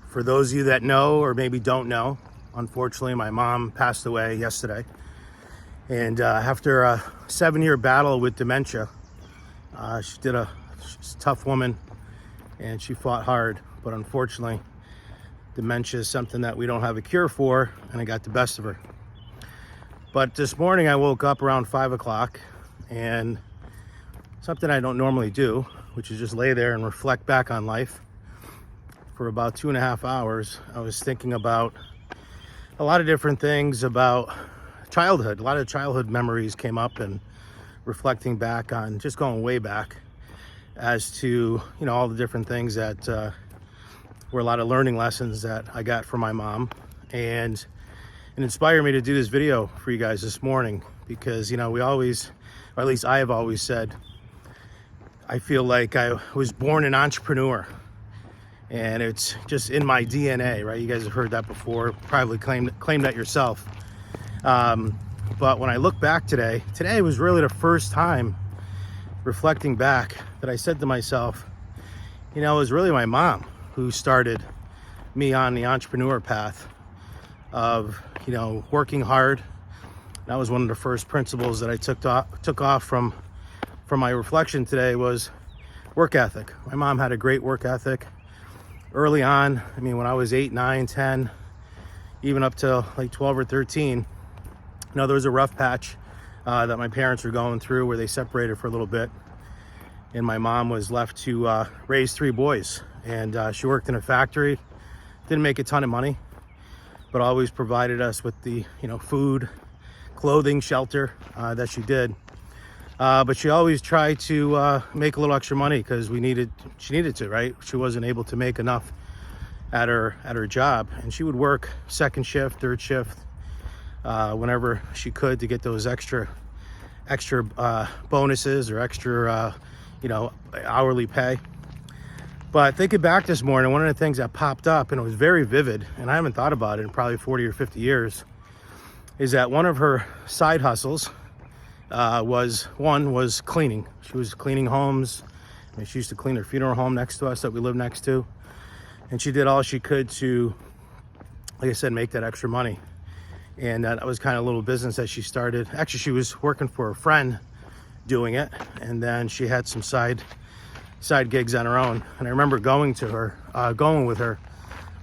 For those of you that know or maybe don't know, unfortunately, my mom passed away yesterday. And after a 7-year battle with dementia, she's a tough woman and she fought hard. But unfortunately, dementia is something that we don't have a cure for, and it got the best of her. But this morning I woke up around 5 o'clock, and something I don't normally do, which is just lay there and reflect back on life. For about 2.5 hours, I was thinking about a lot of different things about childhood. A lot of childhood memories came up, and reflecting back on just going way back as to, all the different things that were a lot of learning lessons that I got from my mom. And it inspired me to do this video for you guys this morning because, we always, or at least I have always said, I feel like I was born an entrepreneur. And it's just in my DNA, right? You guys have heard that before, probably claim that yourself. But when I look back today was really the first time reflecting back that I said to myself, it was really my mom who started me on the entrepreneur path of, working hard. That was one of the first principles that I took off from my reflection today was work ethic. My mom had a great work ethic. Early on, when I was 8, 9, 10, even up to like 12 or 13, there was a rough patch that my parents were going through where they separated for a little bit. And my mom was left to raise 3 boys. And she worked in a factory, didn't make a ton of money, but always provided us with the, food, clothing, shelter that she did. But she always tried to make a little extra money because she needed to, right? She wasn't able to make enough at her job, and she would work second shift, third shift, whenever she could to get those extra bonuses or extra, hourly pay. But thinking back this morning, one of the things that popped up, and it was very vivid, and I haven't thought about it in probably 40 or 50 years, is that one of her side hustles was cleaning. She was cleaning homes. She used to clean her funeral home next to us that we live next to. And she did all she could to, like I said, make that extra money. And that was kind of a little business that she started. Actually, she was working for a friend doing it. And then she had some side gigs on her own. And I remember going with her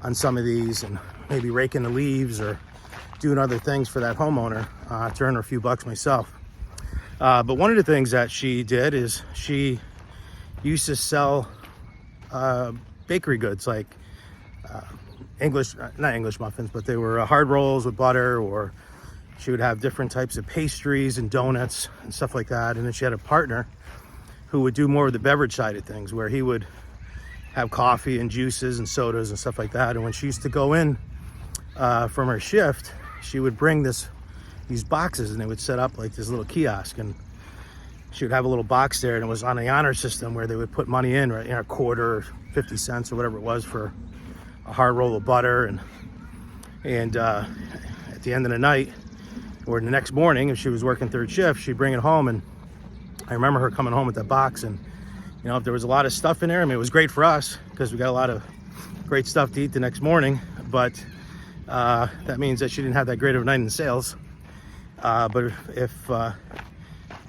on some of these and maybe raking the leaves or doing other things for that homeowner to earn her a few bucks myself. But one of the things that she did is she used to sell bakery goods like not English muffins, but they were hard rolls with butter, or she would have different types of pastries and donuts and stuff like that. And then she had a partner who would do more of the beverage side of things, where he would have coffee and juices and sodas and stuff like that. And when she used to go in from her shift, she would bring these boxes, and they would set up like this little kiosk, and she would have a little box there, and it was on the honor system where they would put money in, right, a quarter or 50 cents or whatever it was for a hard roll of butter. And at the end of the night or the next morning, if she was working third shift, she'd bring it home. And I remember her coming home with that box, and if there was a lot of stuff in there, it was great for us because we got a lot of great stuff to eat the next morning. But that means that she didn't have that great of a night in sales. But if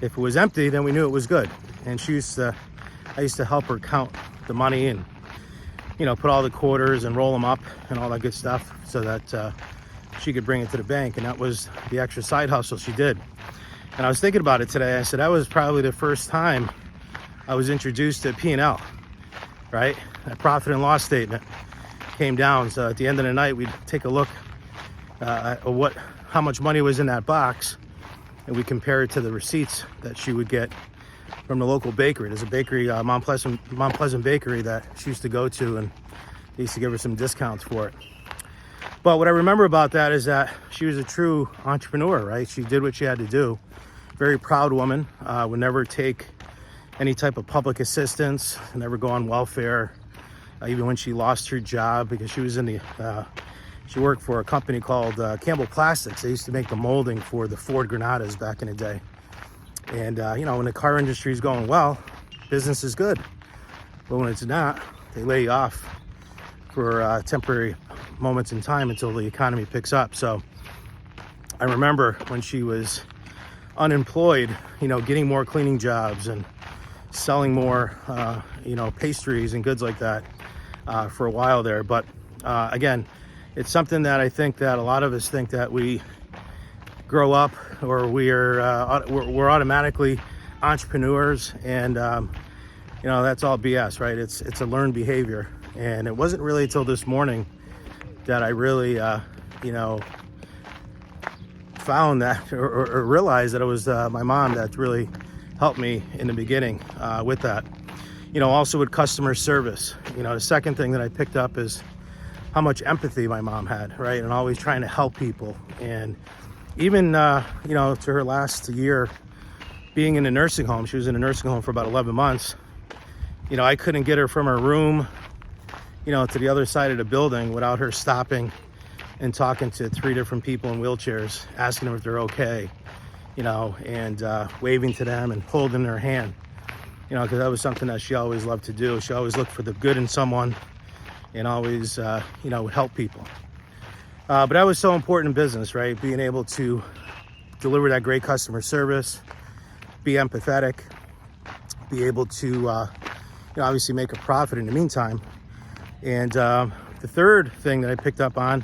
it was empty, then we knew it was good. And I used to help her count the money and, put all the quarters and roll them up and all that good stuff so that she could bring it to the bank. And that was the extra side hustle she did. And I was thinking about it today. I said, that was probably the first time I was introduced to P&L, right? That profit and loss statement came down. So at the end of the night, we'd take a look at how much money was in that box, and we compare it to the receipts that she would get from the local bakery. There's a bakery, Mount Pleasant Bakery, that she used to go to, and they used to give her some discounts for it. But what I remember about that is that she was a true entrepreneur, right? She did what she had to do. Very proud woman, would never take any type of public assistance, never go on welfare, even when she lost her job, because she was in the she worked for a company called Campbell Plastics. They used to make the molding for the Ford Granadas back in the day. And when the car industry is going well, business is good. But when it's not, they lay you off for temporary moments in time until the economy picks up. So I remember when she was unemployed, getting more cleaning jobs and selling more, pastries and goods like that for a while there. But again, it's something that I think that a lot of us think that we grow up or we're automatically entrepreneurs, and that's all BS, right? It's a learned behavior. And it wasn't really until this morning that I really found that or realized that it was my mom that really helped me in the beginning with that. Also with customer service. The second thing that I picked up is how much empathy my mom had, right? And always trying to help people. And even to her last year being in a nursing home, she was in a nursing home for about 11 months. I couldn't get her from her room to the other side of the building without her stopping and talking to 3 different people in wheelchairs, asking them if they're okay, and waving to them and holding their hand, because that was something that she always loved to do. She always looked for the good in someone and always, would help people. But that was so important in business, right? Being able to deliver that great customer service, be empathetic, be able to, obviously make a profit in the meantime. And the third thing that I picked up on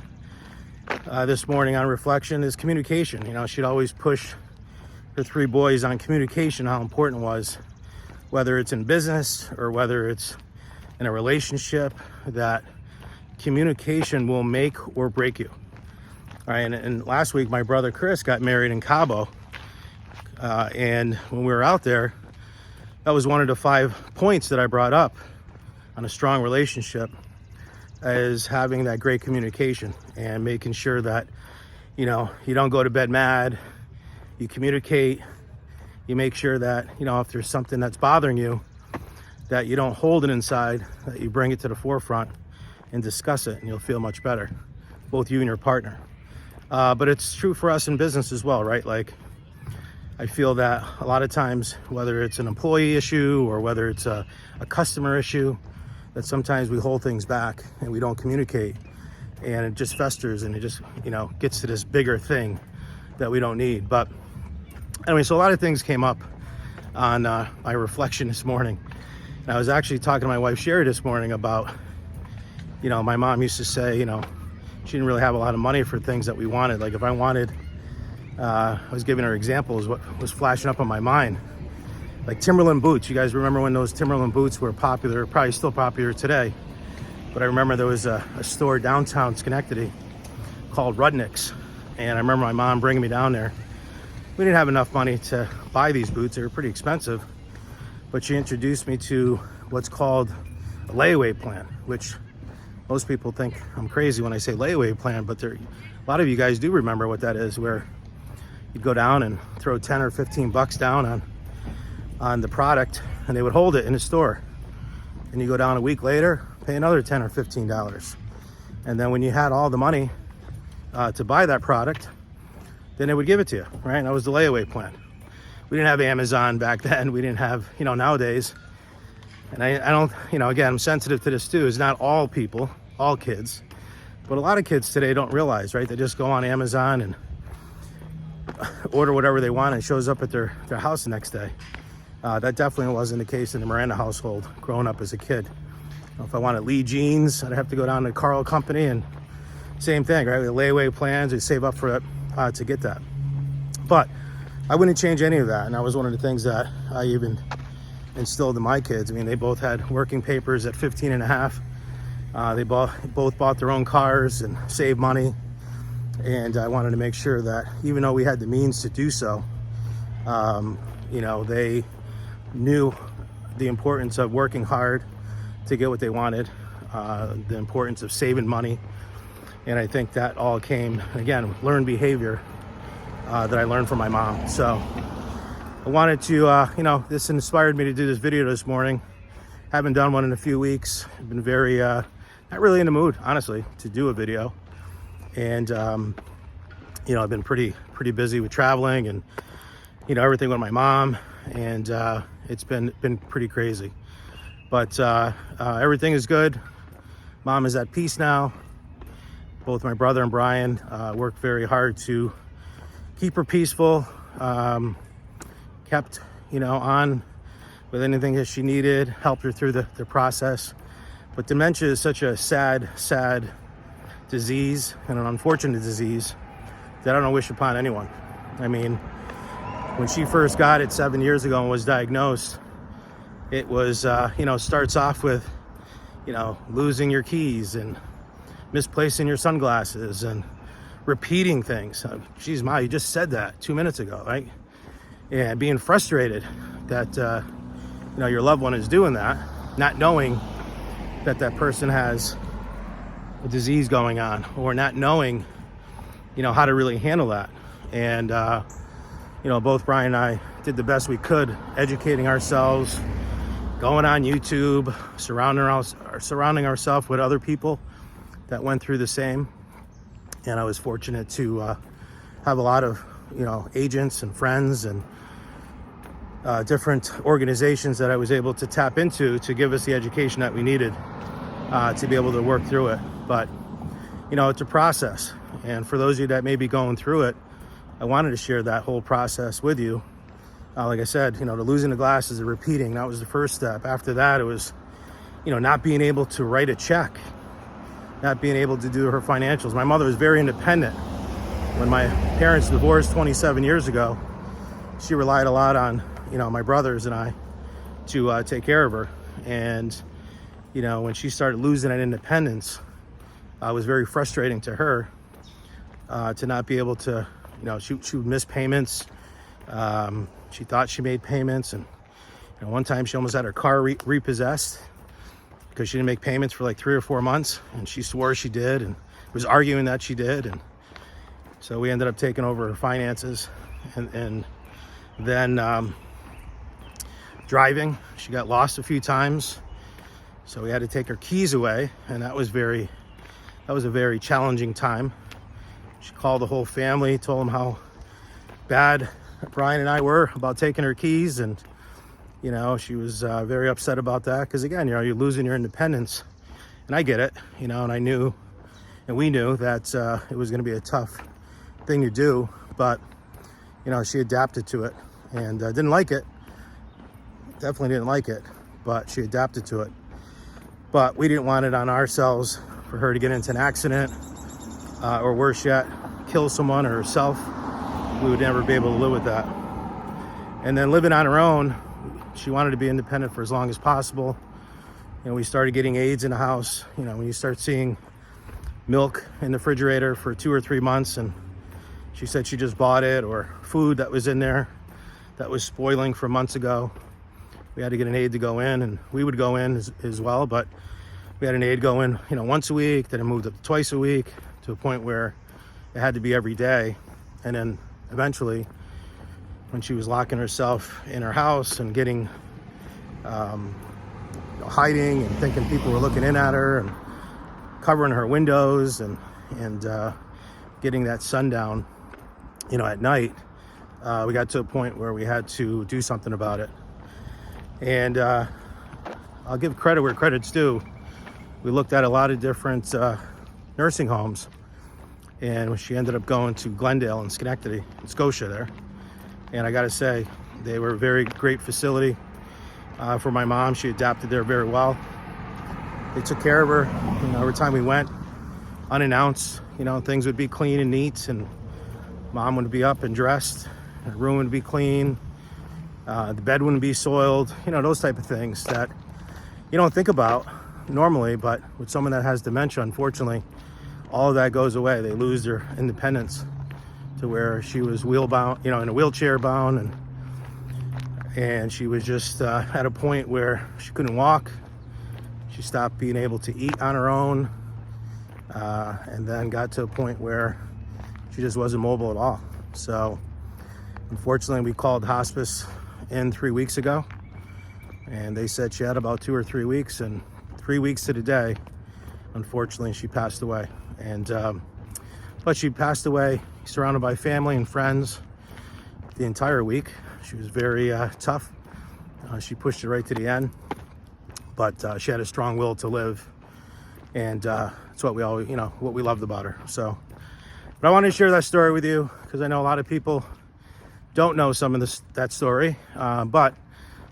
this morning on reflection is communication. She'd always push her 3 boys on communication, how important it was, whether it's in business or whether it's in a relationship, that communication will make or break you. All right, and last week my brother Chris got married in Cabo, and when we were out there, that was one of the 5 points that I brought up on a strong relationship, is having that great communication and making sure that you don't go to bed mad. You communicate. You make sure that if there's something that's bothering you, that you don't hold it inside, that you bring it to the forefront and discuss it, and you'll feel much better, both you and your partner. But it's true for us in business as well, right? Like, I feel that a lot of times, whether it's an employee issue or whether it's a customer issue, that sometimes we hold things back and we don't communicate, and it just festers and it just gets to this bigger thing that we don't need. But anyway, so a lot of things came up on my reflection this morning. And I was actually talking to my wife Sherry this morning about my mom used to say she didn't really have a lot of money for things that we wanted. Like if I wanted, I was giving her examples what was flashing up on my mind, like Timberland boots. You guys remember when those Timberland boots were popular? Probably still popular today. But I remember there was a store downtown Schenectady called Rudnick's. And I remember my mom bringing me down there. We didn't have enough money to buy these boots. They were pretty expensive. But she introduced me to what's called a layaway plan, which most people think I'm crazy when I say layaway plan, but a lot of you guys do remember what that is, where you'd go down and throw 10 or 15 bucks down on the product, and they would hold it in the store. And you go down a week later, pay another 10 or $15. And then when you had all the money to buy that product, then they would give it to you, right? And that was the layaway plan. We didn't have Amazon back then. We didn't have, nowadays. And I don't, again, I'm sensitive to this too. It's not all people, all kids, but a lot of kids today don't realize, right? They just go on Amazon and order whatever they want, and it shows up at their house the next day. That definitely wasn't the case in the Miranda household growing up as a kid. If I wanted Lee jeans, I'd have to go down to Carl Company, and same thing, right? The layaway plans, we save up for it to get that. But I wouldn't change any of that, and that was one of the things that I even instilled in my kids. I mean, they both had working papers at 15 and a half. They both bought their own cars and saved money, and I wanted to make sure that even though we had the means to do so, they knew the importance of working hard to get what they wanted, the importance of saving money. And I think that all came, again, learned behavior that I learned from my mom. So I wanted to, this inspired me to do this video this morning. Haven't done one in a few weeks. I've been very, not really in the mood, honestly, to do a video. And, I've been pretty busy with traveling and, everything with my mom. And it's been pretty crazy. But everything is good. Mom is at peace now. Both my brother and Brian worked very hard to keep her peaceful. Kept, on with anything that she needed, helped her through the process. But dementia is such a sad, sad disease and an unfortunate disease that I don't wish upon anyone. I mean, when she first got it 7 years ago and was diagnosed, it was, starts off with, losing your keys and misplacing your sunglasses and repeating things. Geez, Ma, you just said that 2 minutes ago, right? And being frustrated that, your loved one is doing that, not knowing that that person has a disease going on, or not knowing, how to really handle that. And, both Brian and I did the best we could, educating ourselves, going on YouTube, surrounding ourselves with other people that went through the same. And I was fortunate to have a lot of, agents and friends and different organizations that I was able to tap into to give us the education that we needed to be able to work through it. But, it's a process. And for those of you that may be going through it, I wanted to share that whole process with you. Like I said, the losing the glasses and repeating, that was the first step. After that, it was, not being able to write a check, not being able to do her financials. My mother was very independent. When my parents divorced 27 years ago, she relied a lot on, my brothers and I to take care of her. And, when she started losing that independence, it was very frustrating to her to not be able to, she would miss payments. She thought she made payments, and one time she almost had her car repossessed because she didn't make payments for like 3 or 4 months, and she swore she did and was arguing that she did. And so we ended up taking over her finances, and then driving, she got lost a few times, so we had to take her keys away, and that was a very challenging time. She called the whole family, told them how bad Brian and I were about taking her keys, and she was very upset about that because, again, you're losing your independence, and I get it, and I knew, and we knew that it was going to be a tough thing to do, but she adapted to it and didn't like it. Definitely didn't like it, but she adapted to it. But we didn't want it on ourselves for her to get into an accident, or worse yet, kill someone or herself. We would never be able to live with that. And then living on her own, she wanted to be independent for as long as possible. We started getting aids in the house. When you start seeing milk in the refrigerator for 2 or 3 months, and she said she just bought it, or food that was in there that was spoiling from months ago, we had to get an aide to go in, and we would go in as well, but we had an aide go in, once a week, then it moved up to twice a week, to a point where it had to be every day. And then eventually, when she was locking herself in her house and getting, hiding and thinking people were looking in at her and covering her windows and getting that sundown, at night, we got to a point where we had to do something about it. And I'll give credit where credit's due. We looked at a lot of different nursing homes, and she ended up going to Glendale and Schenectady, in Scotia there. And I gotta say, they were a very great facility for my mom. She adapted there very well. They took care of her, every time we went, unannounced. Things would be clean and neat, and mom would be up and dressed, her room would be clean, the bed wouldn't be soiled, those type of things that you don't think about normally. But with someone that has dementia, unfortunately, all of that goes away. They lose their independence to where she was wheel-bound, in a wheelchair bound, and she was just at a point where she couldn't walk. She stopped being able to eat on her own, and then got to a point where she just wasn't mobile at all. So unfortunately, we called hospice in 3 weeks ago, and they said she had about 2 or 3 weeks, and 3 weeks to the day, unfortunately, she passed away. And but she passed away surrounded by family and friends the entire week. She was very tough. She pushed it right to the end, but she had a strong will to live. And it's what we all, what we loved about her. So, but I wanted to share that story with you because I know a lot of people don't know some of that story. But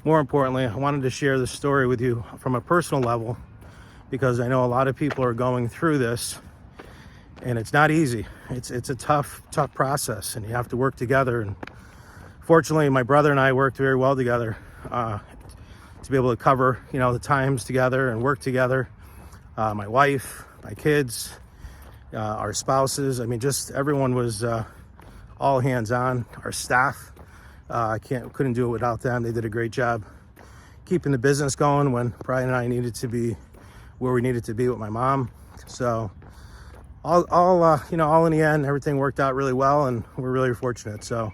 more importantly, I wanted to share the story with you from a personal level because I know a lot of people are going through this, and it's not easy. It's a tough process, and you have to work together. And fortunately, my brother and I worked very well together to be able to cover, the times together and work together. My wife, my kids, our spouses. I mean, just everyone was all hands on. Our staff, couldn't do it without them. They did a great job keeping the business going when Brian and I needed to be where we needed to be with my mom. So all in the end, everything worked out really well, and we're really fortunate. So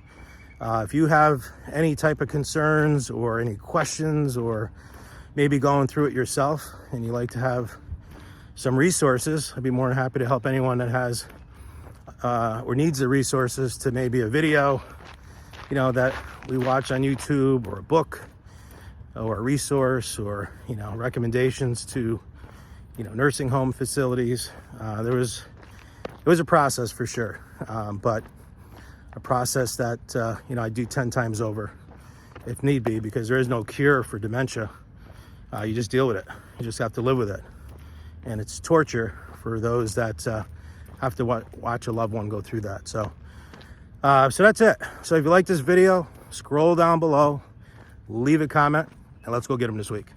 if you have any type of concerns or any questions, or maybe going through it yourself and you like to have some resources, I'd be more than happy to help anyone that has or needs the resources to maybe a video, that we watch on YouTube, or a book, or a resource, or, recommendations to, nursing home facilities. It was a process for sure, but a process that, I do 10 times over if need be, because there is no cure for dementia. You just deal with it. You just have to live with it. And it's torture for those that have to watch a loved one go through that. So that's it. So if you like this video, scroll down below, leave a comment, and let's go get them this week.